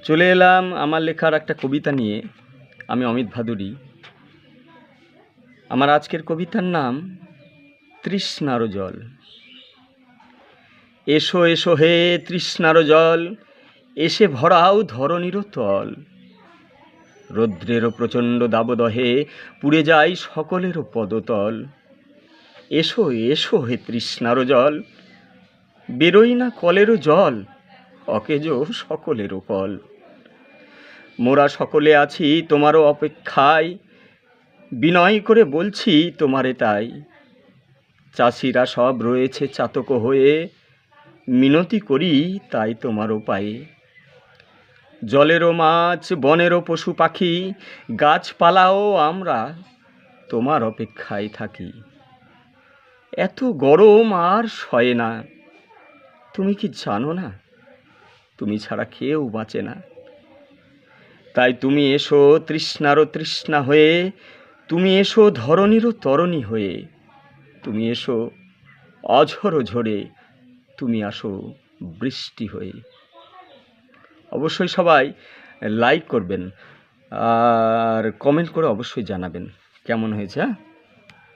চলে এলাম আমার লেখার একটা কবিতা নিয়ে। আমি অমিত ভাদুরী। আমার আজকের কবিতার নাম তৃষ্ণার জল। এসো এসো হে তৃষ্ণার জল, এসে ভরাও ধরণীর তল। রৌদ্রেরও প্রচণ্ড দাবদহে পুড়ে যায় সকলেরও পদতল। এসো এসো হে তৃষ্ণার জল, বেরোই না কলেরও জল, অকেজো সকলেরও কল। মোরা সকলে আছি তোমারও অপেক্ষায়, বিনয় করে বলছি তোমারে তাই। চাষিরা সব রয়েছে চাতক হয়ে, মিনতি করি তাই তোমারও পায়ে। জলেরও মাছ, বনেরও পশু পাখি, গাছপালাও আমরা তোমার অপেক্ষায় থাকি। এত গরম আর সয় না, তুমি কি জানো না? তুমি ছাড়া কেউ বাঁচে না। তাই তুমি এসো তৃষ্ণারও তৃষ্ণা হয়ে, তুমি এসো ধরণীরও তরণী হয়ে, তুমি এসো অঝোরও ঝরে, তুমি আসো বৃষ্টি হয়ে। অবশ্যই সবাই লাইক করবেন আর কমেন্ট করে অবশ্যই জানাবেন কেমন হয়েছে।